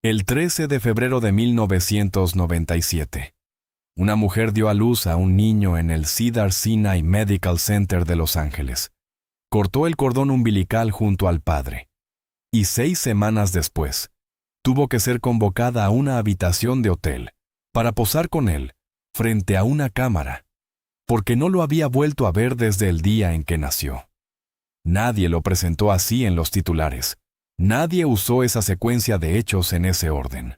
El 13 de febrero de 1997, una mujer dio a luz a un niño en el Cedars-Sinai Medical Center de Los Ángeles. Cortó el cordón umbilical junto al padre. Y 6 semanas después, tuvo que ser convocada a una habitación de hotel para posar con él frente a una cámara, porque no lo había vuelto a ver desde el día en que nació. Nadie lo presentó así en los titulares. Nadie usó esa secuencia de hechos en ese orden.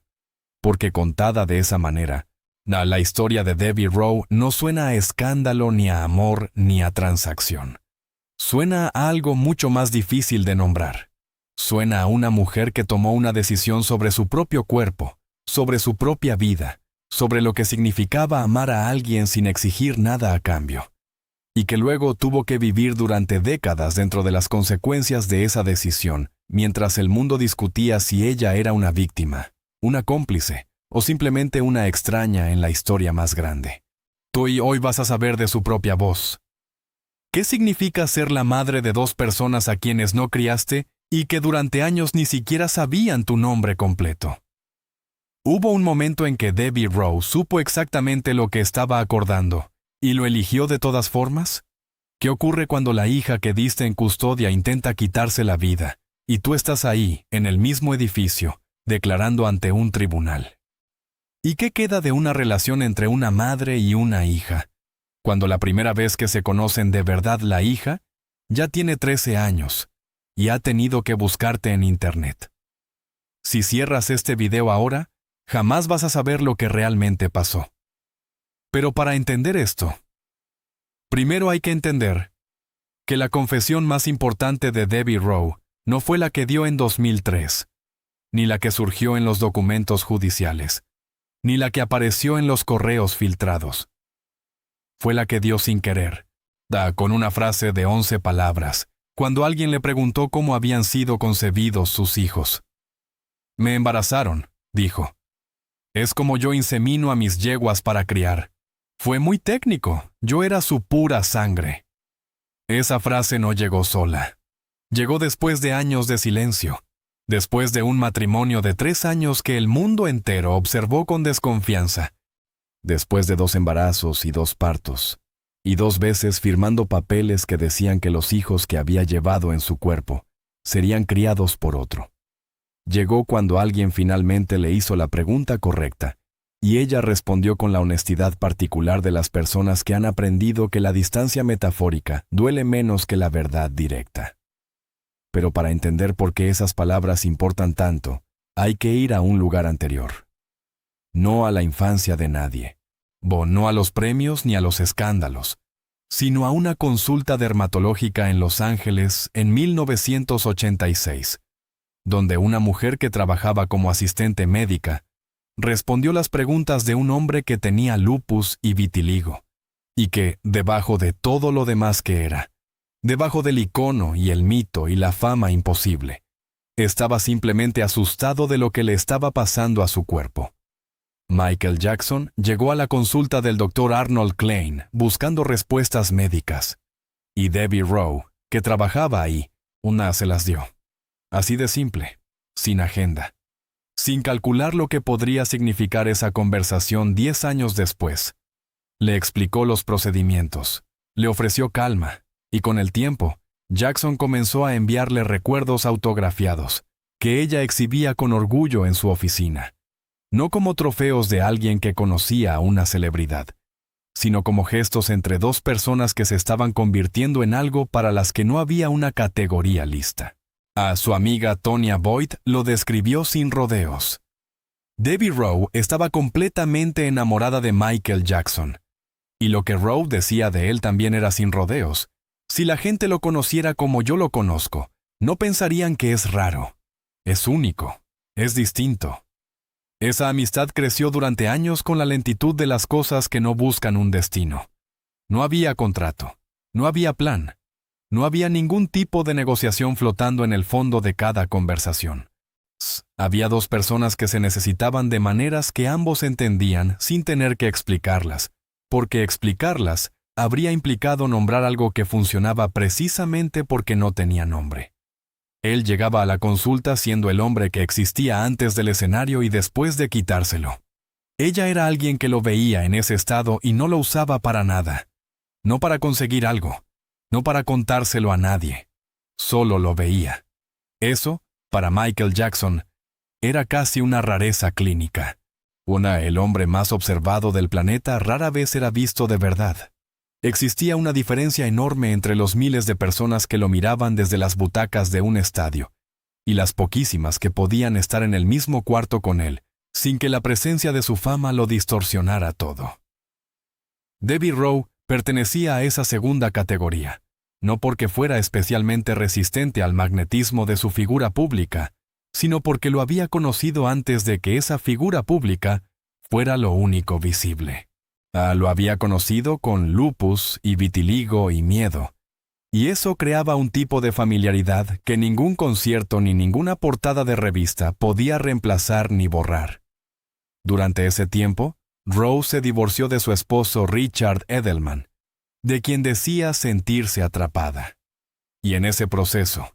Porque contada de esa manera, la historia de Debbie Rowe no suena a escándalo, ni a amor, ni a transacción. Suena a algo mucho más difícil de nombrar. Suena a una mujer que tomó una decisión sobre su propio cuerpo, sobre su propia vida, sobre lo que significaba amar a alguien sin exigir nada a cambio. Y que luego tuvo que vivir durante décadas dentro de las consecuencias de esa decisión, mientras el mundo discutía si ella era una víctima, una cómplice, o simplemente una extraña en la historia más grande. Tú y hoy vas a saber de su propia voz. ¿Qué significa ser la madre de 2 personas a quienes no criaste y que durante años ni siquiera sabían tu nombre completo? Hubo un momento en que Debbie Rowe supo exactamente lo que estaba acordando, y lo eligió de todas formas. ¿Qué ocurre cuando la hija que diste en custodia intenta quitarse la vida, y tú estás ahí, en el mismo edificio, declarando ante un tribunal? ¿Y qué queda de una relación entre una madre y una hija, cuando la primera vez que se conocen de verdad la hija ya tiene 13 años y ha tenido que buscarte en Internet? Si cierras este video ahora, jamás vas a saber lo que realmente pasó. Pero para entender esto, primero hay que entender que la confesión más importante de Debbie Rowe no fue la que dio en 2003, ni la que surgió en los documentos judiciales, ni la que apareció en los correos filtrados. Fue la que dio sin querer, con una frase de 11 palabras, cuando alguien le preguntó cómo habían sido concebidos sus hijos. Me embarazaron, dijo. Es como yo insemino a mis yeguas para criar. Fue muy técnico, yo era su pura sangre. Esa frase no llegó sola. Llegó después de años de silencio, después de un matrimonio de 3 años que el mundo entero observó con desconfianza, después de 2 embarazos y 2 partos, y 2 veces firmando papeles que decían que los hijos que había llevado en su cuerpo serían criados por otro. Llegó cuando alguien finalmente le hizo la pregunta correcta, y ella respondió con la honestidad particular de las personas que han aprendido que la distancia metafórica duele menos que la verdad directa. Pero para entender por qué esas palabras importan tanto, hay que ir a un lugar anterior. No a la infancia de nadie, no a los premios ni a los escándalos, sino a una consulta dermatológica en Los Ángeles en 1986, donde una mujer que trabajaba como asistente médica respondió las preguntas de un hombre que tenía lupus y vitiligo, y que, debajo de todo lo demás que era, debajo del icono y el mito y la fama imposible, estaba simplemente asustado de lo que le estaba pasando a su cuerpo. Michael Jackson llegó a la consulta del Dr. Arnold Klein buscando respuestas médicas, y Debbie Rowe, que trabajaba ahí, se las dio. Así de simple, sin agenda, sin calcular lo que podría significar esa conversación 10 años después. Le explicó los procedimientos, le ofreció calma, y con el tiempo, Jackson comenzó a enviarle recuerdos autografiados, que ella exhibía con orgullo en su oficina. No como trofeos de alguien que conocía a una celebridad, sino como gestos entre 2 personas que se estaban convirtiendo en algo para las que no había una categoría lista. A su amiga Tonya Boyd lo describió sin rodeos. Debbie Rowe estaba completamente enamorada de Michael Jackson, y lo que Rowe decía de él también era sin rodeos. Si la gente lo conociera como yo lo conozco, no pensarían que es raro. Es único, es distinto. Esa amistad creció durante años con la lentitud de las cosas que no buscan un destino. No había contrato, no había plan, no había ningún tipo de negociación flotando en el fondo de cada conversación. Había 2 personas que se necesitaban de maneras que ambos entendían sin tener que explicarlas, porque explicarlas habría implicado nombrar algo que funcionaba precisamente porque no tenía nombre. Él llegaba a la consulta siendo el hombre que existía antes del escenario y después de quitárselo. Ella era alguien que lo veía en ese estado y no lo usaba para nada. No para conseguir algo, no para contárselo a nadie. Solo lo veía. Eso, para Michael Jackson, era casi una rareza clínica. El hombre más observado del planeta rara vez era visto de verdad. Existía una diferencia enorme entre los miles de personas que lo miraban desde las butacas de un estadio, y las poquísimas que podían estar en el mismo cuarto con él, sin que la presencia de su fama lo distorsionara todo. Debbie Rowe pertenecía a esa segunda categoría, no porque fuera especialmente resistente al magnetismo de su figura pública, sino porque lo había conocido antes de que esa figura pública fuera lo único visible. Lo había conocido con lupus y vitiligo y miedo, y eso creaba un tipo de familiaridad que ningún concierto ni ninguna portada de revista podía reemplazar ni borrar. Durante ese tiempo, Rowe se divorció de su esposo Richard Edelman, de quien decía sentirse atrapada. Y en ese proceso,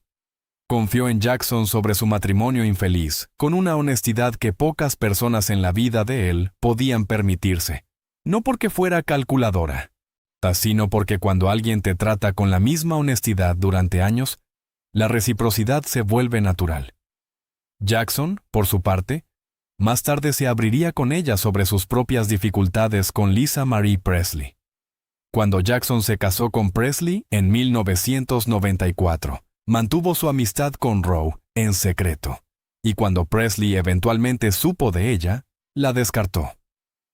confió en Jackson sobre su matrimonio infeliz, con una honestidad que pocas personas en la vida de él podían permitirse, no porque fuera calculadora, sino porque cuando alguien te trata con la misma honestidad durante años, la reciprocidad se vuelve natural. Jackson, por su parte, más tarde se abriría con ella sobre sus propias dificultades con Lisa Marie Presley. Cuando Jackson se casó con Presley en 1994, mantuvo su amistad con Rowe en secreto, y cuando Presley eventualmente supo de ella, la descartó.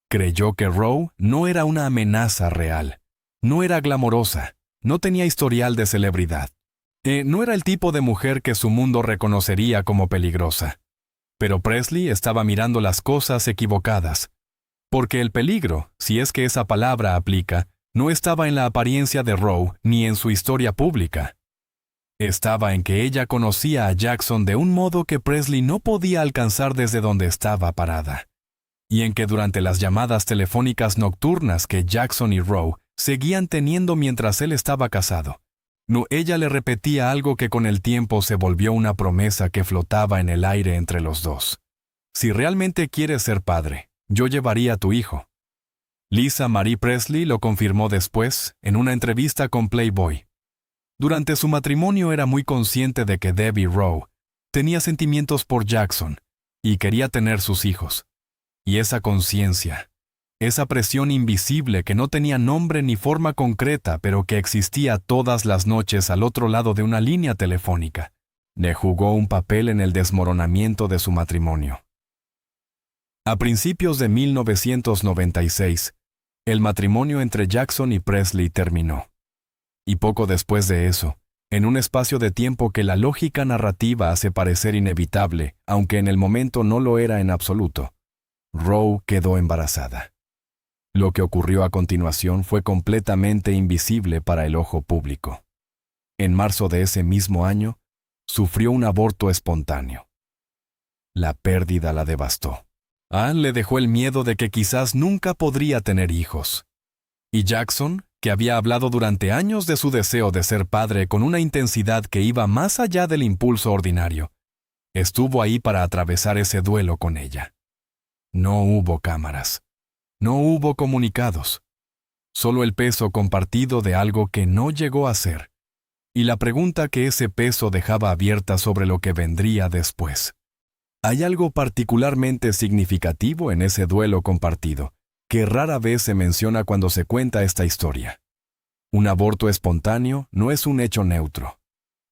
Creyó que Rowe no era una amenaza real, no era glamorosa, no tenía historial de celebridad. No era el tipo de mujer que su mundo reconocería como peligrosa. Pero Presley estaba mirando las cosas equivocadas, porque el peligro, si es que esa palabra aplica, no estaba en la apariencia de Rowe ni en su historia pública. Estaba en que ella conocía a Jackson de un modo que Presley no podía alcanzar desde donde estaba parada, y en que durante las llamadas telefónicas nocturnas que Jackson y Rowe seguían teniendo mientras él estaba casado, ella le repetía algo que con el tiempo se volvió una promesa que flotaba en el aire entre los dos. Si realmente quieres ser padre, yo llevaría a tu hijo. Lisa Marie Presley lo confirmó después en una entrevista con Playboy. Durante su matrimonio era muy consciente de que Debbie Rowe tenía sentimientos por Jackson y quería tener sus hijos. Y esa conciencia, esa presión invisible que no tenía nombre ni forma concreta, pero que existía todas las noches al otro lado de una línea telefónica, le jugó un papel en el desmoronamiento de su matrimonio. A principios de 1996, el matrimonio entre Jackson y Presley terminó. Y poco después de eso, en un espacio de tiempo que la lógica narrativa hace parecer inevitable, aunque en el momento no lo era en absoluto, Rowe quedó embarazada. Lo que ocurrió a continuación fue completamente invisible para el ojo público. En marzo de ese mismo año, sufrió un aborto espontáneo. La pérdida la devastó. Le dejó el miedo de que quizás nunca podría tener hijos. Y Jackson, que había hablado durante años de su deseo de ser padre con una intensidad que iba más allá del impulso ordinario, estuvo ahí para atravesar ese duelo con ella. No hubo cámaras. No hubo comunicados. Solo el peso compartido de algo que no llegó a ser, y la pregunta que ese peso dejaba abierta sobre lo que vendría después. Hay algo particularmente significativo en ese duelo compartido, que rara vez se menciona cuando se cuenta esta historia. Un aborto espontáneo no es un hecho neutro.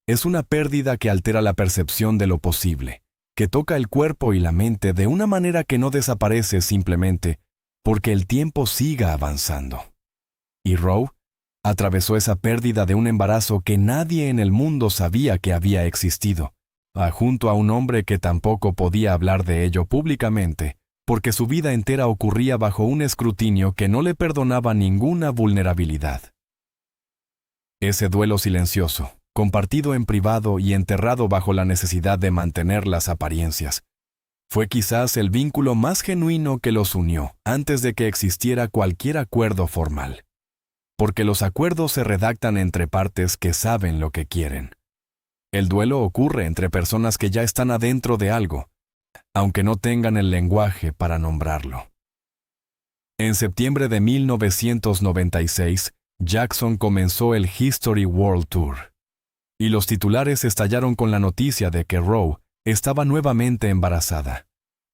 Es una pérdida que altera la percepción de lo posible, que toca el cuerpo y la mente de una manera que no desaparece simplemente porque el tiempo siga avanzando. Y Rowe atravesó esa pérdida de un embarazo que nadie en el mundo sabía que había existido, junto a un hombre que tampoco podía hablar de ello públicamente, porque su vida entera ocurría bajo un escrutinio que no le perdonaba ninguna vulnerabilidad. Ese duelo silencioso, compartido en privado y enterrado bajo la necesidad de mantener las apariencias, fue quizás el vínculo más genuino que los unió antes de que existiera cualquier acuerdo formal. Porque los acuerdos se redactan entre partes que saben lo que quieren. El duelo ocurre entre personas que ya están adentro de algo, aunque no tengan el lenguaje para nombrarlo. En septiembre de 1996, Jackson comenzó el History World Tour, y los titulares estallaron con la noticia de que Roe estaba nuevamente embarazada.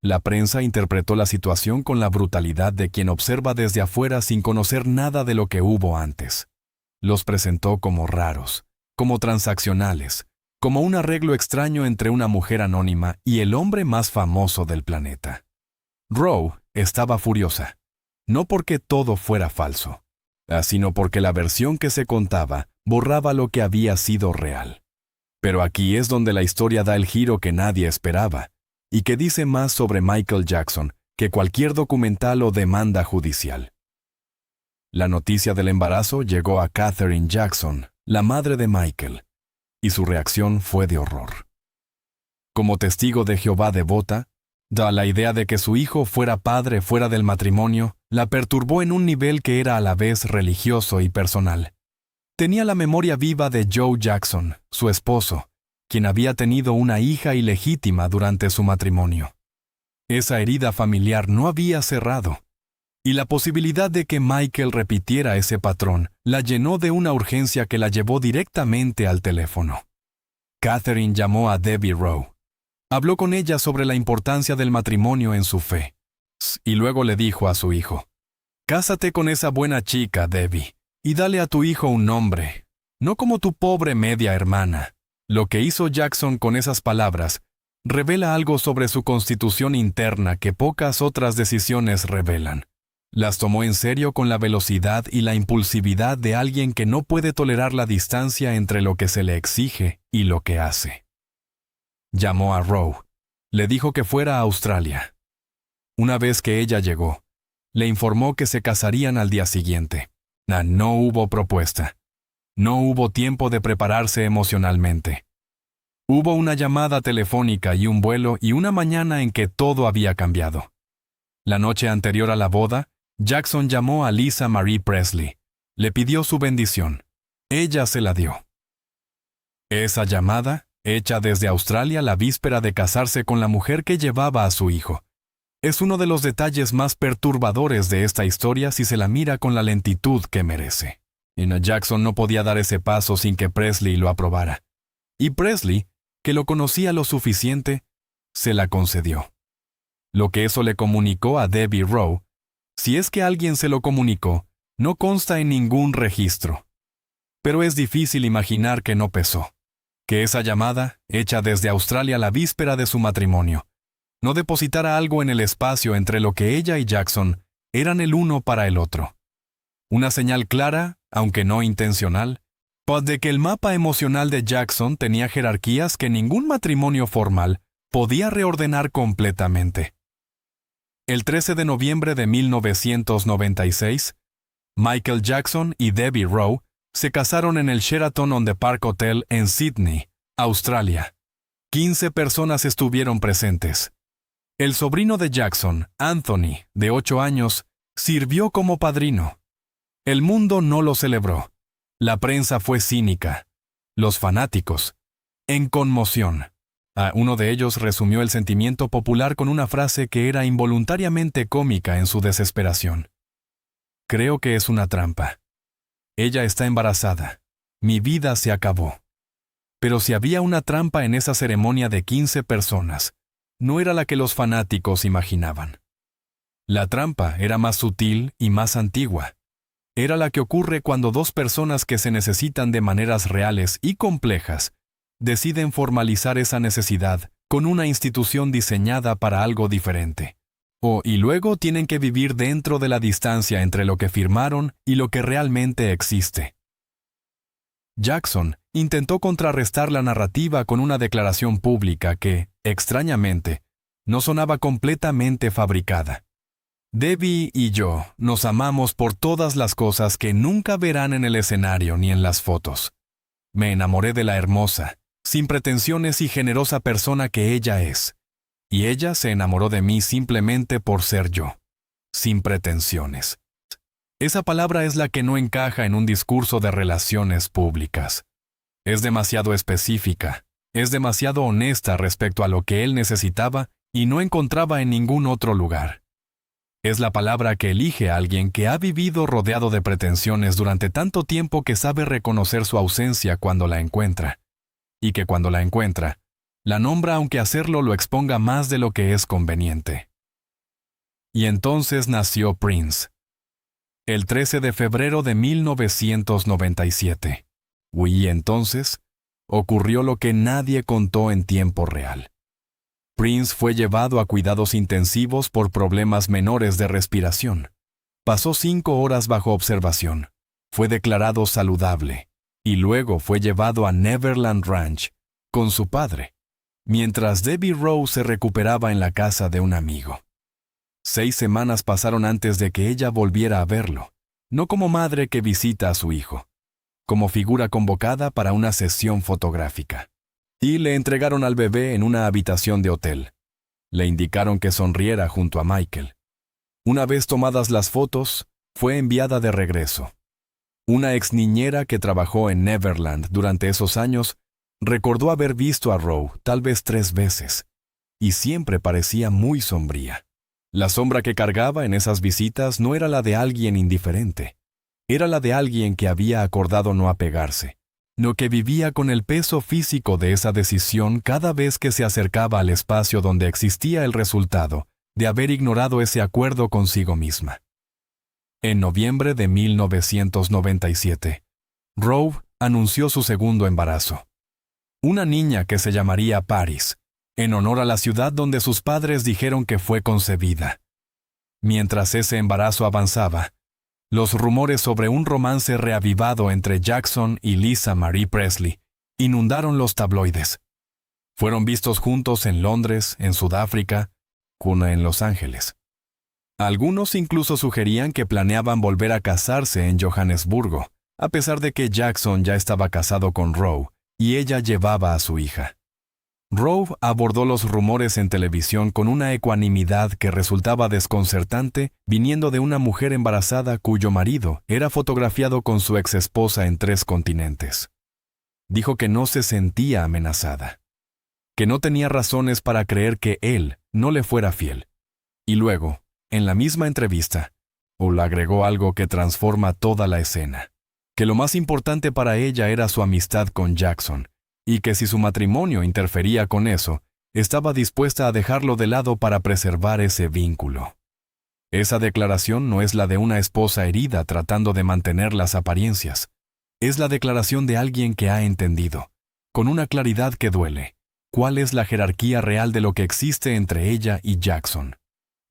La prensa interpretó la situación con la brutalidad de quien observa desde afuera sin conocer nada de lo que hubo antes. Los presentó como raros, como transaccionales, como un arreglo extraño entre una mujer anónima y el hombre más famoso del planeta. Roe estaba furiosa, no porque todo fuera falso, sino porque la versión que se contaba borraba lo que había sido real. Pero aquí es donde la historia da el giro que nadie esperaba, y que dice más sobre Michael Jackson que cualquier documental o demanda judicial. La noticia del embarazo llegó a Katherine Jackson, la madre de Michael, y su reacción fue de horror. Como testigo de Jehová devota, la idea de que su hijo fuera padre fuera del matrimonio la perturbó en un nivel que era a la vez religioso y personal. Tenía la memoria viva de Joe Jackson, su esposo, quien había tenido una hija ilegítima durante su matrimonio. Esa herida familiar no había cerrado, y la posibilidad de que Michael repitiera ese patrón la llenó de una urgencia que la llevó directamente al teléfono. Katherine llamó a Debbie Rowe. Habló con ella sobre la importancia del matrimonio en su fe, y luego le dijo a su hijo: «Cásate con esa buena chica, Debbie, y dale a tu hijo un nombre, no como tu pobre media hermana». Lo que hizo Jackson con esas palabras revela algo sobre su constitución interna que pocas otras decisiones revelan. Las tomó en serio con la velocidad y la impulsividad de alguien que no puede tolerar la distancia entre lo que se le exige y lo que hace. Llamó a Roe. Le dijo que fuera a Australia. Una vez que ella llegó, le informó que se casarían al día siguiente. No hubo propuesta. No hubo tiempo de prepararse emocionalmente. Hubo una llamada telefónica y un vuelo y una mañana en que todo había cambiado. La noche anterior a la boda, Jackson llamó a Lisa Marie Presley. Le pidió su bendición. Ella se la dio. Esa llamada, hecha desde Australia la víspera de casarse con la mujer que llevaba a su hijo, es uno de los detalles más perturbadores de esta historia si se la mira con la lentitud que merece. Jackson no podía dar ese paso sin que Presley lo aprobara. Y Presley, que lo conocía lo suficiente, se la concedió. Lo que eso le comunicó a Debbie Rowe, si es que alguien se lo comunicó, no consta en ningún registro. Pero es difícil imaginar que no pesó. Que esa llamada, hecha desde Australia la víspera de su matrimonio, no depositara algo en el espacio entre lo que ella y Jackson eran el uno para el otro. Una señal clara, aunque no intencional, de que el mapa emocional de Jackson tenía jerarquías que ningún matrimonio formal podía reordenar completamente. El 13 de noviembre de 1996, Michael Jackson y Debbie Rowe se casaron en el Sheraton on the Park Hotel en Sydney, Australia. 15 personas estuvieron presentes. El sobrino de Jackson, Anthony, de 8 años, sirvió como padrino. El mundo no lo celebró. La prensa fue cínica. Los fanáticos, en conmoción. Uno de ellos resumió el sentimiento popular con una frase que era involuntariamente cómica en su desesperación. «Creo que es una trampa. Ella está embarazada. Mi vida se acabó». Pero si había una trampa en esa ceremonia de 15 personas, no era la que los fanáticos imaginaban. La trampa era más sutil y más antigua. Era la que ocurre cuando dos personas que se necesitan de maneras reales y complejas deciden formalizar esa necesidad con una institución diseñada para algo diferente. Y luego tienen que vivir dentro de la distancia entre lo que firmaron y lo que realmente existe. Jackson intentó contrarrestar la narrativa con una declaración pública que, extrañamente, no sonaba completamente fabricada. «Debbie y yo nos amamos por todas las cosas que nunca verán en el escenario ni en las fotos. Me enamoré de la hermosa, sin pretensiones y generosa persona que ella es. Y ella se enamoró de mí simplemente por ser yo, sin pretensiones». Esa palabra es la que no encaja en un discurso de relaciones públicas. Es demasiado específica, Es demasiado honesta respecto a lo que él necesitaba y no encontraba en ningún otro lugar. Es la palabra que elige a alguien que ha vivido rodeado de pretensiones durante tanto tiempo que sabe reconocer su ausencia cuando la encuentra, y que cuando la encuentra, la nombra aunque hacerlo lo exponga más de lo que es conveniente. Y entonces nació Prince. El 13 de febrero de 1997. Y entonces ocurrió lo que nadie contó en tiempo real. Prince fue llevado a cuidados intensivos por problemas menores de respiración. Pasó 5 horas bajo observación. Fue declarado saludable. Y luego fue llevado a Neverland Ranch con su padre, mientras Debbie Rowe se recuperaba en la casa de un amigo. 6 semanas pasaron antes de que ella volviera a verlo, no como madre que visita a su hijo, como figura convocada para una sesión fotográfica. Y le entregaron al bebé en una habitación de hotel. Le indicaron que sonriera junto a Michael. Una vez tomadas las fotos, fue enviada de regreso. Una ex niñera que trabajó en Neverland durante esos años recordó haber visto a Rowe tal vez 3 veces, y siempre parecía muy sombría. La sombra que cargaba en esas visitas no era la de alguien indiferente, era la de alguien que había acordado no apegarse, no que vivía con el peso físico de esa decisión cada vez que se acercaba al espacio donde existía el resultado de haber ignorado ese acuerdo consigo misma. En noviembre de 1997, Rowe anunció su segundo embarazo. Una niña que se llamaría Paris, en honor a la ciudad donde sus padres dijeron que fue concebida. Mientras ese embarazo avanzaba, los rumores sobre un romance reavivado entre Jackson y Lisa Marie Presley inundaron los tabloides. Fueron vistos juntos en Londres, en Sudáfrica, cuna en Los Ángeles. Algunos incluso sugerían que planeaban volver a casarse en Johannesburgo, a pesar de que Jackson ya estaba casado con Rowe y ella llevaba a su hija. Rowe abordó los rumores en televisión con una ecuanimidad que resultaba desconcertante viniendo de una mujer embarazada cuyo marido era fotografiado con su exesposa en 3 continentes. Dijo que no se sentía amenazada, que no tenía razones para creer que él no le fuera fiel. Y luego, en la misma entrevista, le agregó algo que transforma toda la escena, que lo más importante para ella era su amistad con Jackson, y que si su matrimonio interfería con eso, estaba dispuesta a dejarlo de lado para preservar ese vínculo. Esa declaración no es la de una esposa herida tratando de mantener las apariencias. Es la declaración de alguien que ha entendido, con una claridad que duele, cuál es la jerarquía real de lo que existe entre ella y Jackson.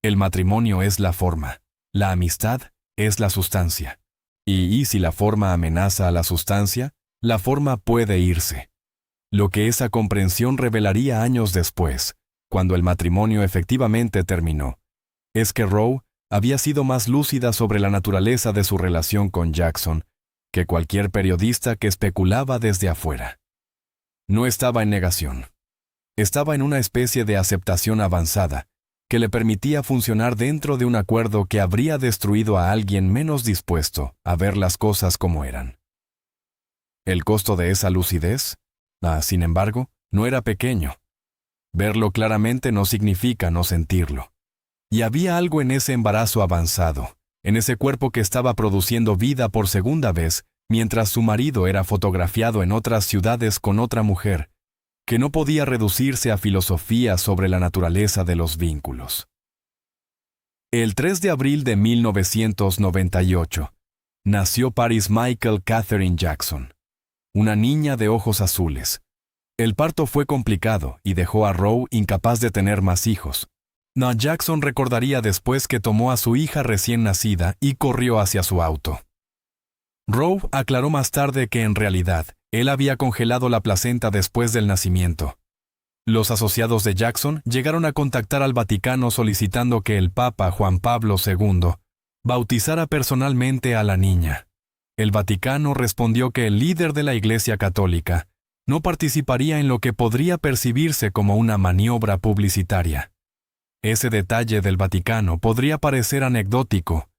El matrimonio es la forma, la amistad es la sustancia. Y si la forma amenaza a la sustancia, la forma puede irse. Lo que esa comprensión revelaría años después, cuando el matrimonio efectivamente terminó, es que Rowe había sido más lúcida sobre la naturaleza de su relación con Jackson que cualquier periodista que especulaba desde afuera. No estaba en negación. Estaba en una especie de aceptación avanzada que le permitía funcionar dentro de un acuerdo que habría destruido a alguien menos dispuesto a ver las cosas como eran. El costo de esa lucidez, sin embargo, no era pequeño. Verlo claramente no significa no sentirlo. Y había algo en ese embarazo avanzado, en ese cuerpo que estaba produciendo vida por segunda vez, mientras su marido era fotografiado en otras ciudades con otra mujer, que no podía reducirse a filosofía sobre la naturaleza de los vínculos. El 3 de abril de 1998, nació Paris Michael Catherine Jackson, una niña de ojos azules. El parto fue complicado y dejó a Rowe incapaz de tener más hijos. Jackson recordaría después que tomó a su hija recién nacida y corrió hacia su auto. Rowe aclaró más tarde que en realidad, él había congelado la placenta después del nacimiento. Los asociados de Jackson llegaron a contactar al Vaticano solicitando que el Papa Juan Pablo II bautizara personalmente a la niña. El Vaticano respondió que el líder de la Iglesia Católica no participaría en lo que podría percibirse como una maniobra publicitaria. Ese detalle del Vaticano podría parecer anecdótico,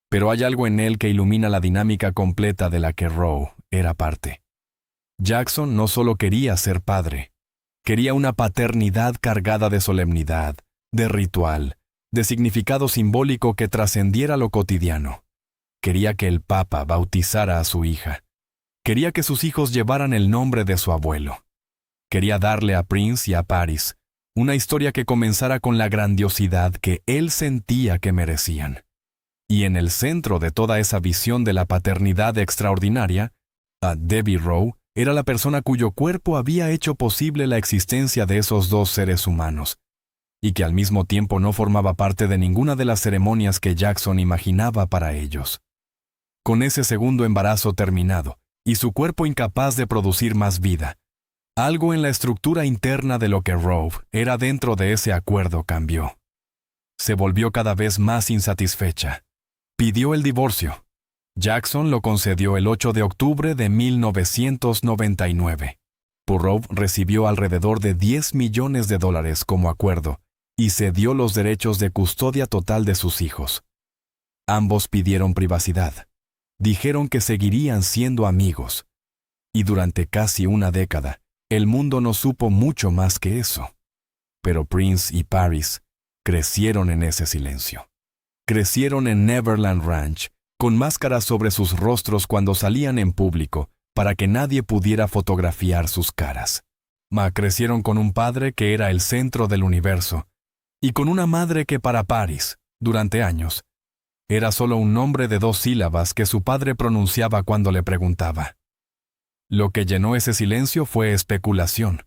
pero hay algo en él que ilumina la dinámica completa de la que Rowe era parte. Jackson no solo quería ser padre, Quería una paternidad cargada de solemnidad, de ritual, de significado simbólico que trascendiera lo cotidiano. Quería que el Papa bautizara a su hija. Quería que sus hijos llevaran el nombre de su abuelo. Quería darle a Prince y a Paris una historia que comenzara con la grandiosidad que él sentía que merecían. Y en el centro de toda esa visión de la paternidad extraordinaria, a Debbie Rowe era la persona cuyo cuerpo había hecho posible la existencia de esos dos seres humanos, y que al mismo tiempo no formaba parte de ninguna de las ceremonias que Jackson imaginaba para ellos. Con ese segundo embarazo terminado, y su cuerpo incapaz de producir más vida, algo en la estructura interna de lo que Rowe era dentro de ese acuerdo cambió. Se volvió cada vez más insatisfecha. Pidió el divorcio. Jackson lo concedió el 8 de octubre de 1999. Rowe recibió alrededor de $10 millones como acuerdo y cedió los derechos de custodia total de sus hijos. Ambos pidieron privacidad. Dijeron que seguirían siendo amigos. Y durante casi una década, el mundo no supo mucho más que eso. Pero Prince y Paris crecieron en ese silencio. Crecieron en Neverland Ranch, con máscaras sobre sus rostros cuando salían en público, para que nadie pudiera fotografiar sus caras. Crecieron con un padre que era el centro del universo, y con una madre que para Paris, durante años, era solo un nombre de 2 sílabas que su padre pronunciaba cuando le preguntaba. Lo que llenó ese silencio fue especulación.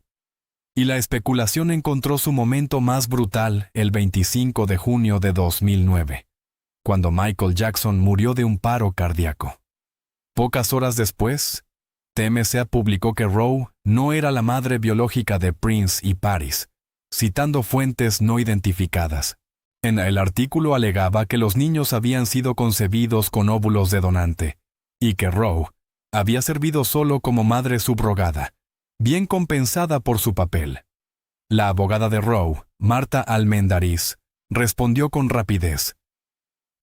Y la especulación encontró su momento más brutal el 25 de junio de 2009, cuando Michael Jackson murió de un paro cardíaco. Pocas horas después, TMZ publicó que Rowe no era la madre biológica de Prince y Paris, citando fuentes no identificadas. En el artículo alegaba que los niños habían sido concebidos con óvulos de donante, y que Rowe había servido solo como madre subrogada, bien compensada por su papel. La abogada de Rowe, Marta Almendariz, respondió con rapidez.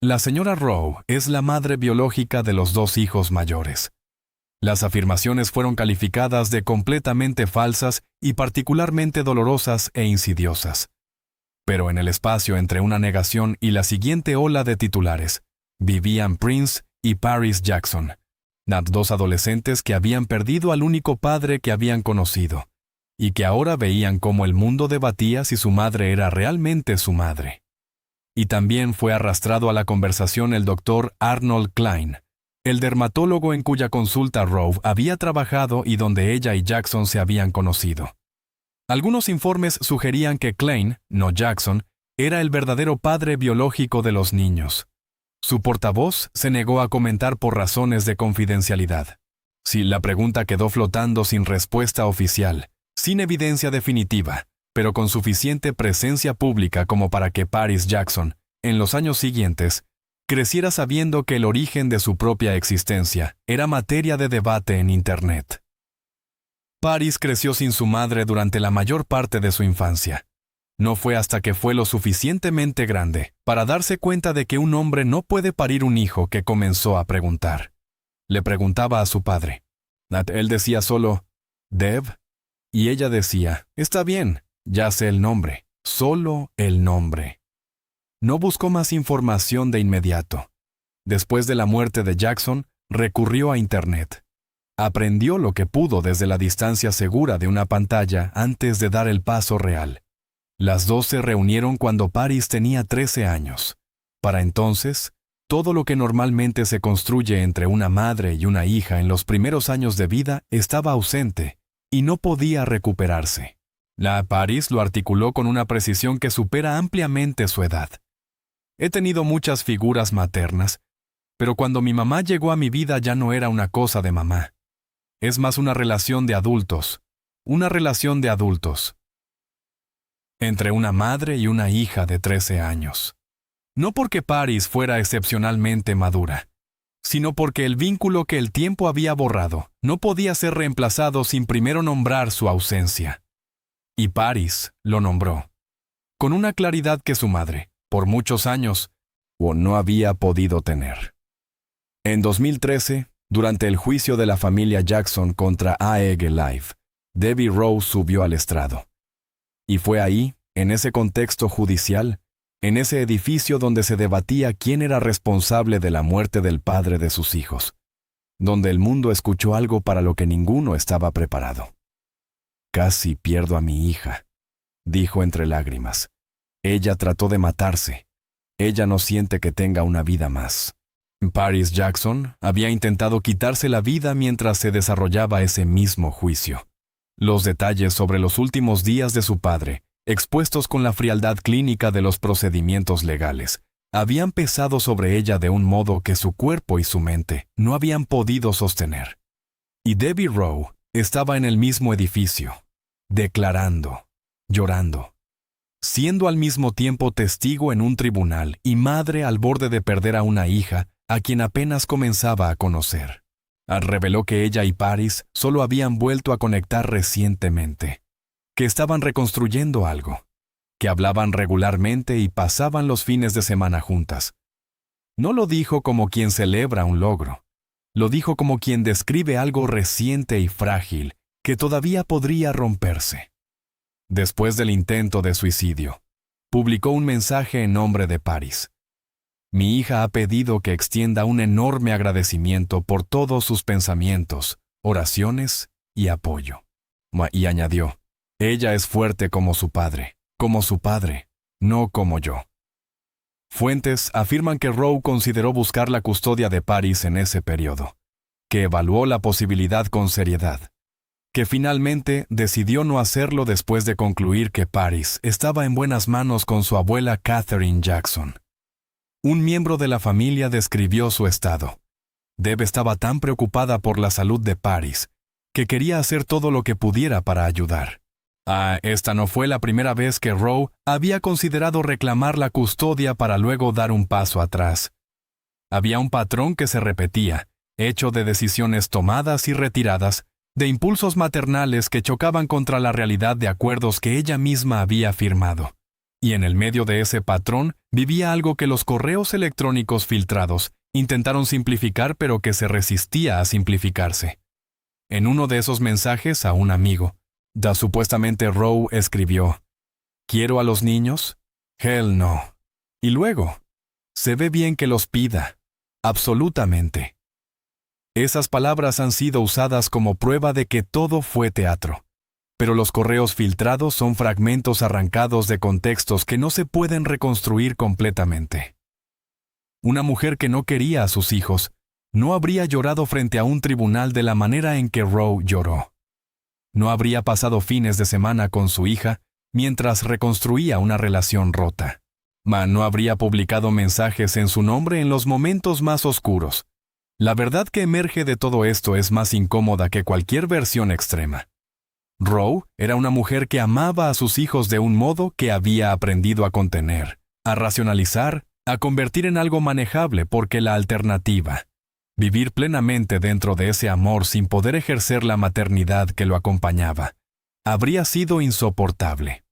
La señora Rowe es la madre biológica de los 2 hijos mayores. Las afirmaciones fueron calificadas de completamente falsas y particularmente dolorosas e insidiosas. Pero en el espacio entre una negación y la siguiente ola de titulares, vivían Prince y Paris Jackson, 2 adolescentes que habían perdido al único padre que habían conocido, y que ahora veían cómo el mundo debatía si su madre era realmente su madre. Y también fue arrastrado a la conversación el doctor Arnold Klein, el dermatólogo en cuya consulta Rowe había trabajado y donde ella y Jackson se habían conocido. Algunos informes sugerían que Klein, no Jackson, era el verdadero padre biológico de los niños. Su portavoz se negó a comentar por razones de confidencialidad. Sí, la pregunta quedó flotando sin respuesta oficial, sin evidencia definitiva, pero con suficiente presencia pública como para que Paris Jackson, en los años siguientes, creciera sabiendo que el origen de su propia existencia era materia de debate en Internet. Paris creció sin su madre durante la mayor parte de su infancia. No fue hasta que fue lo suficientemente grande para darse cuenta de que un hombre no puede parir un hijo que comenzó a preguntar. Le preguntaba a su padre. Él decía solo, «Deb», y ella decía, «Está bien, ya sé el nombre, solo el nombre». No buscó más información de inmediato. Después de la muerte de Jackson, recurrió a Internet. Aprendió lo que pudo desde la distancia segura de una pantalla antes de dar el paso real. Las 2 se reunieron cuando Paris tenía 13 años. Para entonces, todo lo que normalmente se construye entre una madre y una hija en los primeros años de vida estaba ausente y no podía recuperarse. Paris lo articuló con una precisión que supera ampliamente su edad. He tenido muchas figuras maternas, pero cuando mi mamá llegó a mi vida ya no era una cosa de mamá. Es más una relación de adultos. Una relación de adultos. Entre una madre y una hija de 13 años. No porque Paris fuera excepcionalmente madura, sino porque el vínculo que el tiempo había borrado no podía ser reemplazado sin primero nombrar su ausencia. Y Paris lo nombró, con una claridad que su madre, por muchos años, no había podido tener. En 2013, durante el juicio de la familia Jackson contra AEG Live, Debbie Rowe subió al estrado Y fue ahí, en ese contexto judicial, en ese edificio donde se debatía quién era responsable de la muerte del padre de sus hijos, donde el mundo escuchó algo para lo que ninguno estaba preparado. «Casi pierdo a mi hija», dijo entre lágrimas. «Ella trató de matarse. Ella no siente que tenga una vida más». Paris Jackson había intentado quitarse la vida mientras se desarrollaba ese mismo juicio. Los detalles sobre los últimos días de su padre, expuestos con la frialdad clínica de los procedimientos legales, habían pesado sobre ella de un modo que su cuerpo y su mente no habían podido sostener. Y Debbie Rowe estaba en el mismo edificio, declarando, llorando, siendo al mismo tiempo testigo en un tribunal y madre al borde de perder a una hija a quien apenas comenzaba a conocer. Reveló que ella y Paris solo habían vuelto a conectar recientemente, que estaban reconstruyendo algo, que hablaban regularmente y pasaban los fines de semana juntas. No lo dijo como quien celebra un logro, lo dijo como quien describe algo reciente y frágil que todavía podría romperse. Después del intento de suicidio, publicó un mensaje en nombre de Paris. «Mi hija ha pedido que extienda un enorme agradecimiento por todos sus pensamientos, oraciones y apoyo». Y añadió, «Ella es fuerte como su padre, no como yo». Fuentes afirman que Rowe consideró buscar la custodia de Paris en ese periodo, que evaluó la posibilidad con seriedad, que finalmente decidió no hacerlo después de concluir que Paris estaba en buenas manos con su abuela Katherine Jackson. Un miembro de la familia describió su estado. Deb estaba tan preocupada por la salud de Paris que quería hacer todo lo que pudiera para ayudar. Esta no fue la primera vez que Rowe había considerado reclamar la custodia para luego dar un paso atrás. Había un patrón que se repetía, hecho de decisiones tomadas y retiradas, de impulsos maternales que chocaban contra la realidad de acuerdos que ella misma había firmado. Y en el medio de ese patrón vivía algo que los correos electrónicos filtrados intentaron simplificar pero que se resistía a simplificarse. En uno de esos mensajes a un amigo, supuestamente Rowe escribió, «¿Quiero a los niños? Hell no». Y luego, «Se ve bien que los pida. Absolutamente». Esas palabras han sido usadas como prueba de que todo fue teatro. Pero los correos filtrados son fragmentos arrancados de contextos que no se pueden reconstruir completamente. Una mujer que no quería a sus hijos no habría llorado frente a un tribunal de la manera en que Rowe lloró. No habría pasado fines de semana con su hija mientras reconstruía una relación rota. No habría publicado mensajes en su nombre en los momentos más oscuros. La verdad que emerge de todo esto es más incómoda que cualquier versión extrema. Rowe era una mujer que amaba a sus hijos de un modo que había aprendido a contener, a racionalizar, a convertir en algo manejable porque la alternativa, vivir plenamente dentro de ese amor sin poder ejercer la maternidad que lo acompañaba, habría sido insoportable.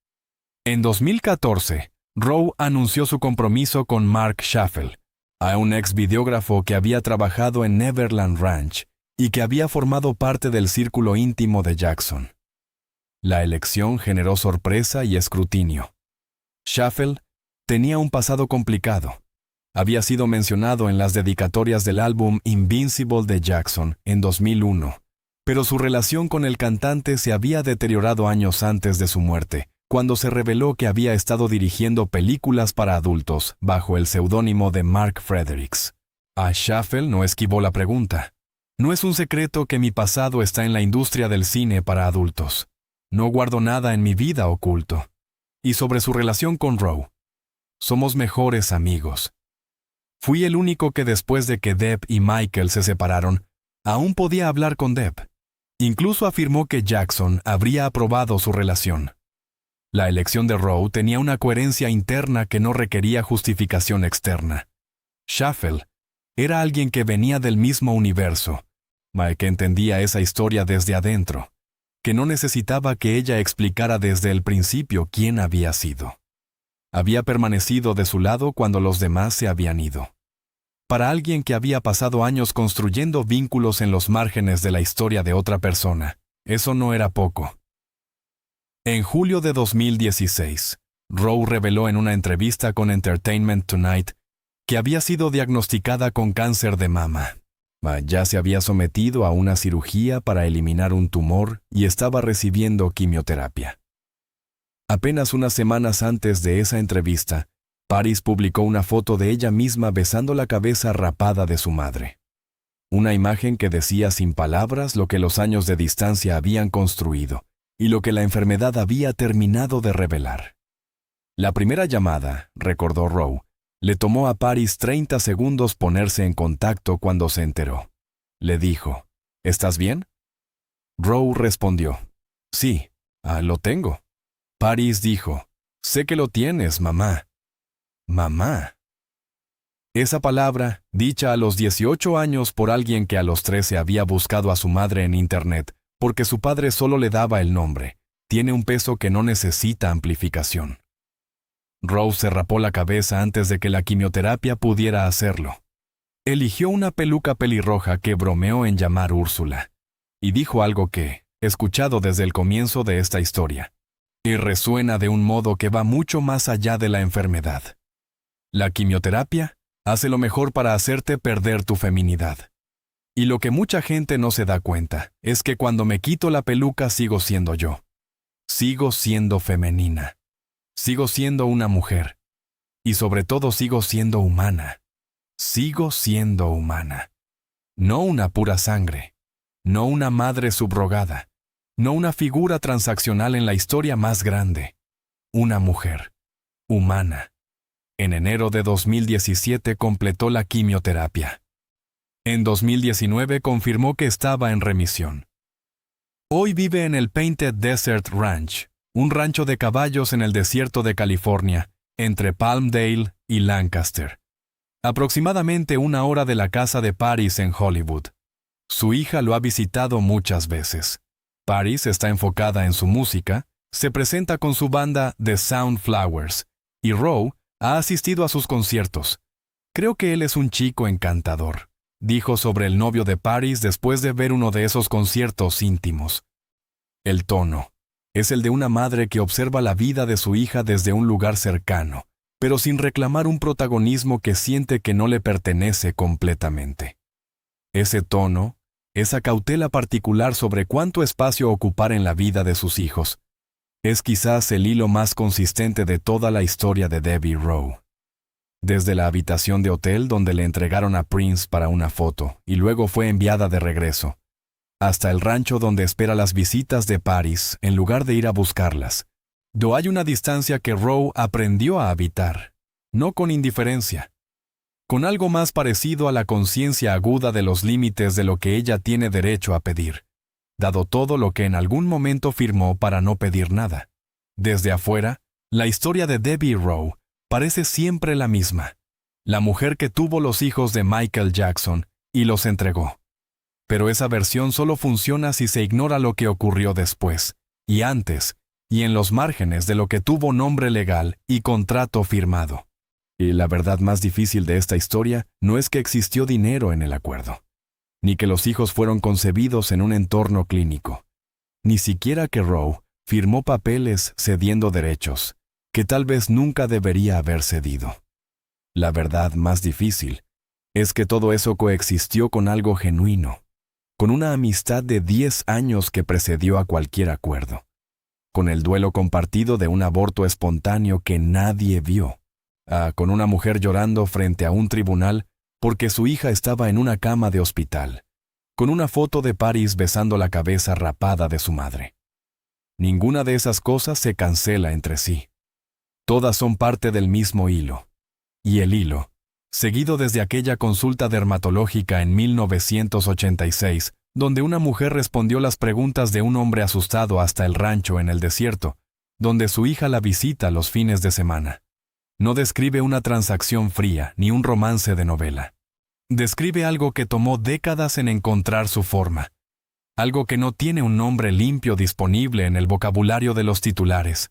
En 2014, Rowe anunció su compromiso con Mark Schaffel, a un ex videógrafo que había trabajado en Neverland Ranch y que había formado parte del círculo íntimo de Jackson. La elección generó sorpresa y escrutinio. Schaffel tenía un pasado complicado. Había sido mencionado en las dedicatorias del álbum Invincible de Jackson en 2001, pero su relación con el cantante se había deteriorado años antes de su muerte, cuando se reveló que había estado dirigiendo películas para adultos bajo el seudónimo de Mark Fredericks. Schaffel no esquivó la pregunta. «No es un secreto que mi pasado está en la industria del cine para adultos. No guardo nada en mi vida oculto». Y sobre su relación con Rowe. «Somos mejores amigos. Fui el único que después de que Deb y Michael se separaron, aún podía hablar con Deb». Incluso afirmó que Jackson habría aprobado su relación. La elección de Rowe tenía una coherencia interna que no requería justificación externa. Schaffel era alguien que venía del mismo universo, que entendía esa historia desde adentro, que no necesitaba que ella explicara desde el principio quién había sido. Había permanecido de su lado cuando los demás se habían ido. Para alguien que había pasado años construyendo vínculos en los márgenes de la historia de otra persona, eso no era poco. En julio de 2016, Rowe reveló en una entrevista con Entertainment Tonight que había sido diagnosticada con cáncer de mama. Ya se había sometido a una cirugía para eliminar un tumor y estaba recibiendo quimioterapia. Apenas unas semanas antes de esa entrevista, Paris publicó una foto de ella misma besando la cabeza rapada de su madre. Una imagen que decía sin palabras lo que los años de distancia habían construido y lo que la enfermedad había terminado de revelar. La primera llamada, recordó Rowe, le tomó a Paris 30 segundos ponerse en contacto cuando se enteró. Le dijo, ¿estás bien? Rowe respondió, sí, lo tengo. Paris dijo, sé que lo tienes, mamá. Mamá. Esa palabra, dicha a los 18 años por alguien que a los 13 había buscado a su madre en Internet, porque su padre solo le daba el nombre, tiene un peso que no necesita amplificación. Rowe se rapó la cabeza antes de que la quimioterapia pudiera hacerlo. Eligió una peluca pelirroja que bromeó en llamar Úrsula, y dijo algo que, escuchado desde el comienzo de esta historia, y resuena de un modo que va mucho más allá de la enfermedad. La quimioterapia hace lo mejor para hacerte perder tu feminidad. Y lo que mucha gente no se da cuenta es que cuando me quito la peluca sigo siendo yo. Sigo siendo femenina. Sigo siendo una mujer. Y sobre todo sigo siendo humana. Sigo siendo humana. No una pura sangre. No una madre subrogada. No una figura transaccional en la historia más grande. Una mujer. Humana. En enero de 2017 completó la quimioterapia. En 2019 confirmó que estaba en remisión. Hoy vive en el Painted Desert Ranch, un rancho de caballos en el desierto de California, entre Palmdale y Lancaster. Aproximadamente 1 hora de la casa de Paris en Hollywood. Su hija lo ha visitado muchas veces. Paris está enfocada en su música, se presenta con su banda The Soundflowers, y Rowe ha asistido a sus conciertos. Creo que él es un chico encantador, dijo sobre el novio de Paris después de ver uno de esos conciertos íntimos. El tono es el de una madre que observa la vida de su hija desde un lugar cercano, pero sin reclamar un protagonismo que siente que no le pertenece completamente. Ese tono, esa cautela particular sobre cuánto espacio ocupar en la vida de sus hijos, es quizás el hilo más consistente de toda la historia de Debbie Rowe. Desde la habitación de hotel donde le entregaron a Prince para una foto y luego fue enviada de regreso, hasta el rancho donde espera las visitas de Paris en lugar de ir a buscarlas. Hay una distancia que Rowe aprendió a habitar, no con indiferencia, con algo más parecido a la conciencia aguda de los límites de lo que ella tiene derecho a pedir, dado todo lo que en algún momento firmó para no pedir nada. Desde afuera, la historia de Debbie Rowe parece siempre la misma, la mujer que tuvo los hijos de Michael Jackson y los entregó. Pero esa versión solo funciona si se ignora lo que ocurrió después, y antes, y en los márgenes de lo que tuvo nombre legal y contrato firmado. Y la verdad más difícil de esta historia no es que existió dinero en el acuerdo, ni que los hijos fueron concebidos en un entorno clínico, ni siquiera que Rowe firmó papeles cediendo derechos, que tal vez nunca debería haber cedido. La verdad más difícil es que todo eso coexistió con algo genuino, con una amistad de 10 años que precedió a cualquier acuerdo, con el duelo compartido de un aborto espontáneo que nadie vio, con una mujer llorando frente a un tribunal porque su hija estaba en una cama de hospital, con una foto de Paris besando la cabeza rapada de su madre. Ninguna de esas cosas se cancela entre sí. Todas son parte del mismo hilo. Y el hilo, seguido desde aquella consulta dermatológica en 1986, donde una mujer respondió las preguntas de un hombre asustado hasta el rancho en el desierto, donde su hija la visita los fines de semana. No describe una transacción fría ni un romance de novela. Describe algo que tomó décadas en encontrar su forma. Algo que no tiene un nombre limpio disponible en el vocabulario de los titulares.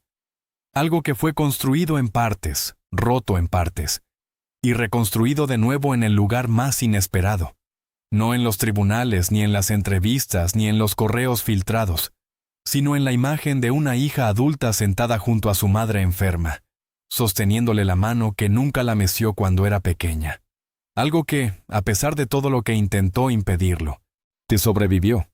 Algo que fue construido en partes, roto en partes, y reconstruido de nuevo en el lugar más inesperado. No en los tribunales, ni en las entrevistas, ni en los correos filtrados, sino en la imagen de una hija adulta sentada junto a su madre enferma, sosteniéndole la mano que nunca la meció cuando era pequeña. Algo que, a pesar de todo lo que intentó impedirlo, te sobrevivió.